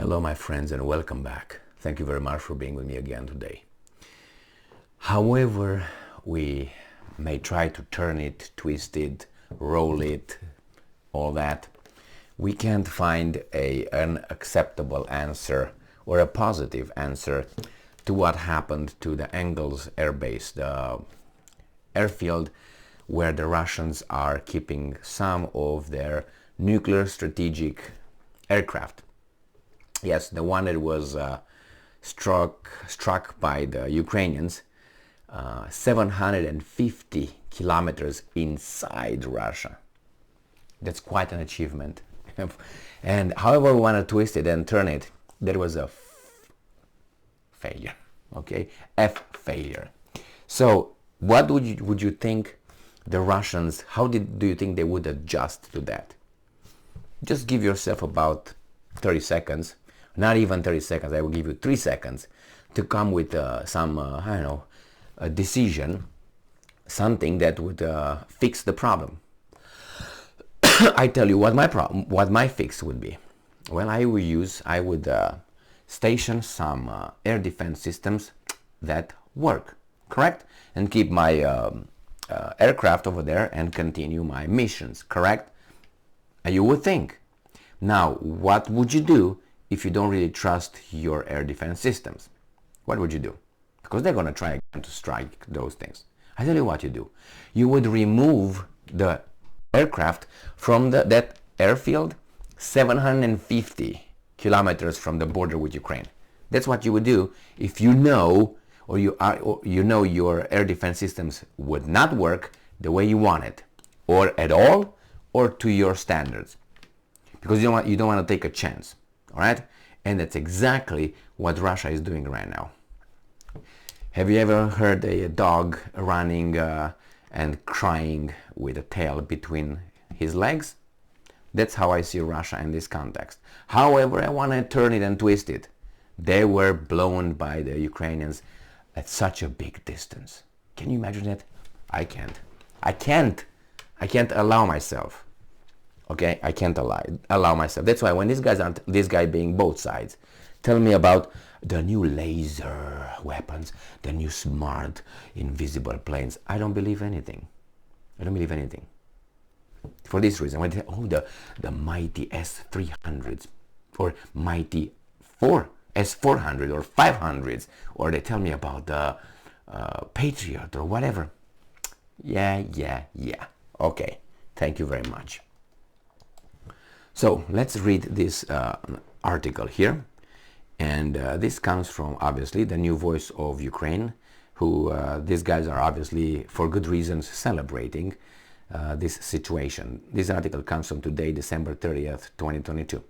Hello, my friends, and welcome back. Thank you very much for being with me again today. However, we may try to turn it, twist it, roll it, all that, we can't find an acceptable answer or a positive answer to what happened to the Engels air base, the airfield where the Russians are keeping some of their nuclear strategic aircraft. Yes, the one that was struck by the Ukrainians 750 kilometers inside Russia. That's quite an achievement. And however we want to twist it and turn it, there was a failure. Okay, failure. So what would you think the Russians, do you think they would adjust to that? Just give yourself about 30 seconds. Not even 30 seconds, I will give you 3 seconds to come with some, a decision, something that would fix the problem. I tell you what my fix would be. Well, I would station some air defense systems that work, correct? And keep my aircraft over there and continue my missions, correct? You would think. Now, what would you do if you don't really trust your air defense systems? What would you do? Because they're going to try again to strike those things. I tell you what you do. You would remove the aircraft from that airfield 750 kilometers from the border with Ukraine. That's what you would do if you know your air defense systems would not work the way you want it, or at all, or to your standards. Because you don't want to take a chance. All right, and that's exactly what Russia is doing right now. Have you ever heard a dog running and crying with a tail between his legs? That's how I see Russia in this context. However, I want to turn it and twist it. They were blown by the Ukrainians at such a big distance. Can you imagine that? I can't allow myself. Okay, I can't allow myself. That's why when this guy being both sides, tell me about the new laser weapons, the new smart invisible planes. I don't believe anything. For this reason, when they say, the mighty S-300s or mighty S-400 or 500s, or they tell me about the Patriot or whatever. Yeah. Okay, thank you very much. So let's read this article here, and this comes from obviously the New Voice of Ukraine, who these guys are obviously for good reasons celebrating this situation. This article comes from today, December 30th, 2022.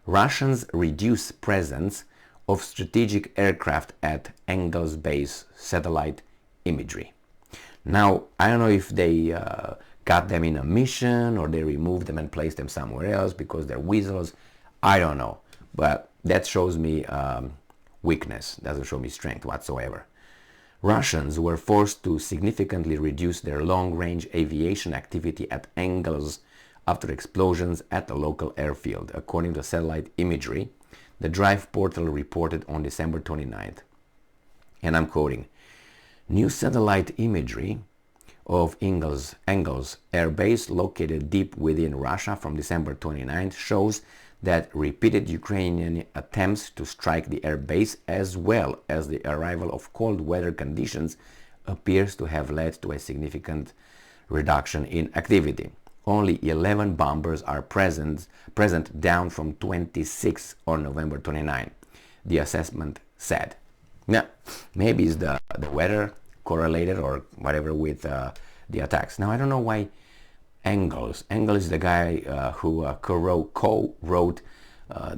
Russians reduce presence of strategic aircraft at Engels base, satellite imagery. Now, I don't know if they got them in a mission or they removed them and placed them somewhere else because they're weasels. I don't know, but that shows me weakness, doesn't show me strength whatsoever. Russians were forced to significantly reduce their long-range aviation activity at Engels after explosions at the local airfield, according to satellite imagery, the Drive portal reported on December 29th. And I'm quoting, "New satellite imagery of Engels Air Base, located deep within Russia from December 29th, shows that repeated Ukrainian attempts to strike the air base, as well as the arrival of cold weather conditions, appears to have led to a significant reduction in activity. Only 11 bombers are present, down from 26 on November 29, the assessment said." Now, maybe it's the weather correlated or whatever with the attacks. Now, I don't know why Engels is the guy who co-wrote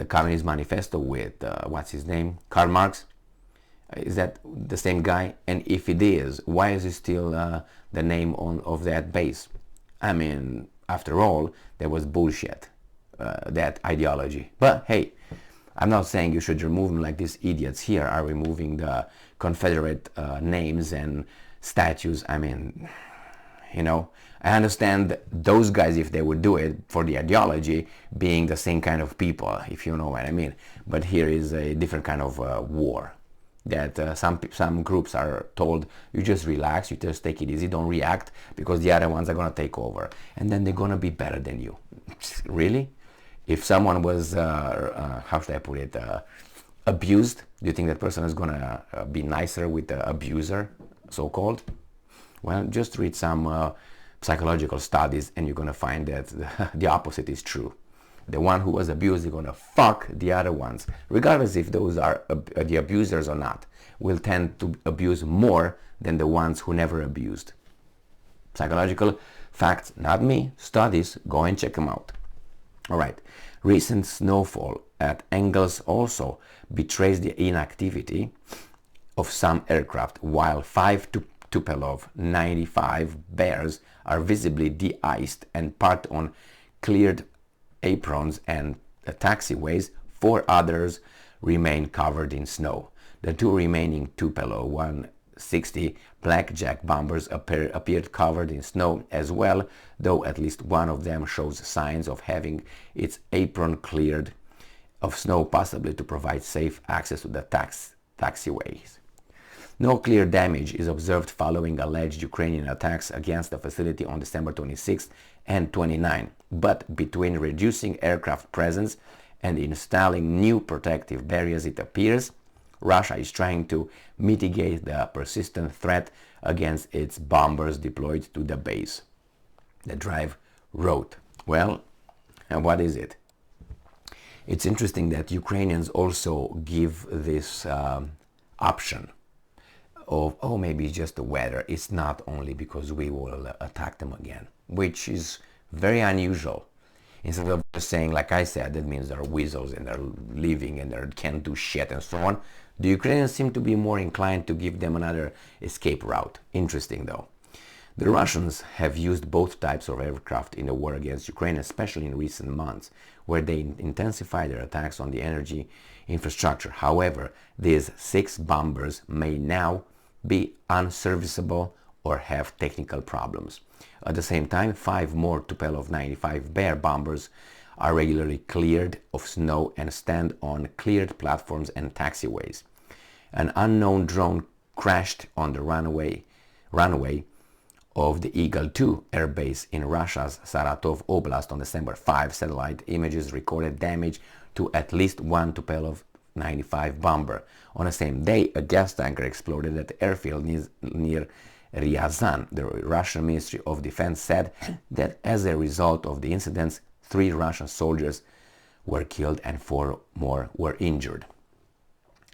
the Communist Manifesto with, what's his name, Karl Marx. Is that the same guy? And if it is, why is it still the name of that base? I mean, after all, there was bullshit, that ideology. But hey, I'm not saying you should remove them like these idiots here are removing the Confederate names and statues. I mean, you know. I understand those guys, if they would do it for the ideology, being the same kind of people, if you know what I mean. But here is a different kind of war. That some groups are told, you just relax, you just take it easy, don't react, because the other ones are going to take over. And then they're going to be better than you. Really? If someone was, how should I put it, abused, do you think that person is going to be nicer with the abuser, so-called? Well, just read some psychological studies and you're going to find that the opposite is true. The one who was abused is going to fuck the other ones, regardless if those are the abusers or not, will tend to abuse more than the ones who never abused. Psychological facts, not me, studies, go and check them out. All right, recent snowfall at Engels also betrays the inactivity of some aircraft, while 5 Tupolev 95 bears are visibly de-iced and parked on cleared aprons and taxiways. 4 others remain covered in snow. The 2 remaining Tupolev 160 blackjack bombers appeared covered in snow as well, though at least one of them shows signs of having its apron cleared of snow, possibly to provide safe access to the taxiways. No clear damage is observed following alleged Ukrainian attacks against the facility on December 26 and 29, but between reducing aircraft presence and installing new protective barriers, it appears Russia is trying to mitigate the persistent threat against its bombers deployed to the base. The Drive wrote. Well, and what is it? It's interesting that Ukrainians also give this option of, oh, maybe it's just the weather. It's not only because we will attack them again, which is very unusual. Instead of just saying, like I said, that means they're weasels and they're leaving and they can't do shit and so on. The Ukrainians seem to be more inclined to give them another escape route. Interesting though. The Russians have used both types of aircraft in the war against Ukraine, especially in recent months, where they intensified their attacks on the energy infrastructure. However, these 6 bombers may now be unserviceable or have technical problems. At the same time, 5 more Tupolev 95 Bear bombers are regularly cleared of snow and stand on cleared platforms and taxiways. An unknown drone crashed on the runway of the Eagle 2 airbase in Russia's Saratov Oblast on December 5. Satellite images recorded damage to at least one Tupolev 95 bomber. On the same day, a gas tanker exploded at the airfield near Ryazan. The Russian Ministry of Defense said that as a result of the incidents, 3 Russian soldiers were killed and 4 more were injured.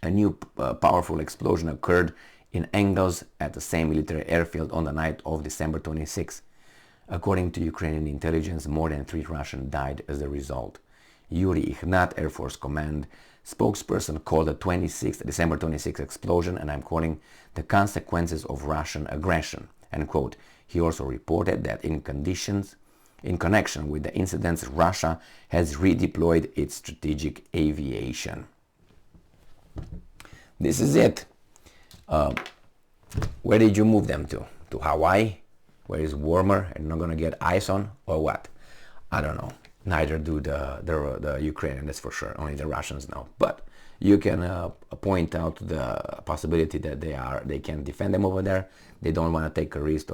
A new powerful explosion occurred in Engels at the same military airfield on the night of December 26. According to Ukrainian intelligence, more than 3 Russians died as a result. Yuri Ignat, Air Force Command spokesperson, called the December 26 explosion, and I'm quoting, the consequences of Russian aggression, end quote. He also reported that in connection with the incidents, Russia has redeployed its strategic aviation. This is it. Where did you move them to? To Hawaii, where it's warmer and not gonna get ice on, or what? I don't know. Neither do the Ukrainians, that's for sure. Only the Russians know. But you can point out the possibility that they can defend them over there. They don't want to take a risk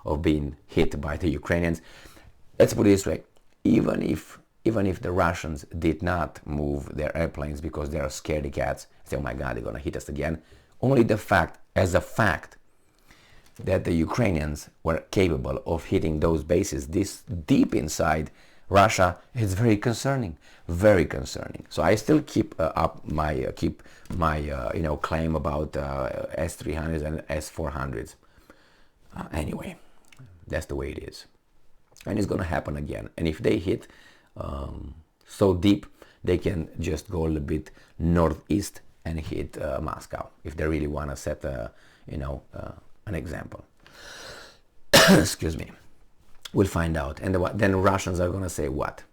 of being hit by the Ukrainians. Let's put it this way: even if the Russians did not move their airplanes because they are scaredy cats, say, oh my God, they're gonna hit us again. Only the fact that the Ukrainians were capable of hitting those bases this deep inside Russia is very concerning, very concerning. So I still keep my claim about S-300s and S-400s. Anyway, that's the way it is, and it's gonna happen again. And if they hit so deep, they can just go a little bit northeast and hit Moscow if they really want to set an example. Excuse me. We'll find out. And then Russians are going to say what?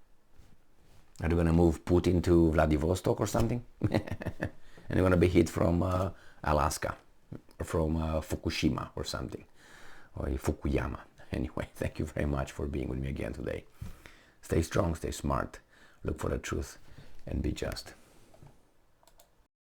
Are they going to move Putin to Vladivostok or something? And they're going to be hit from Alaska, from Fukushima or something. or Fukuyama. Anyway, thank you very much for being with me again today. Stay strong, stay smart, look for the truth, and be just.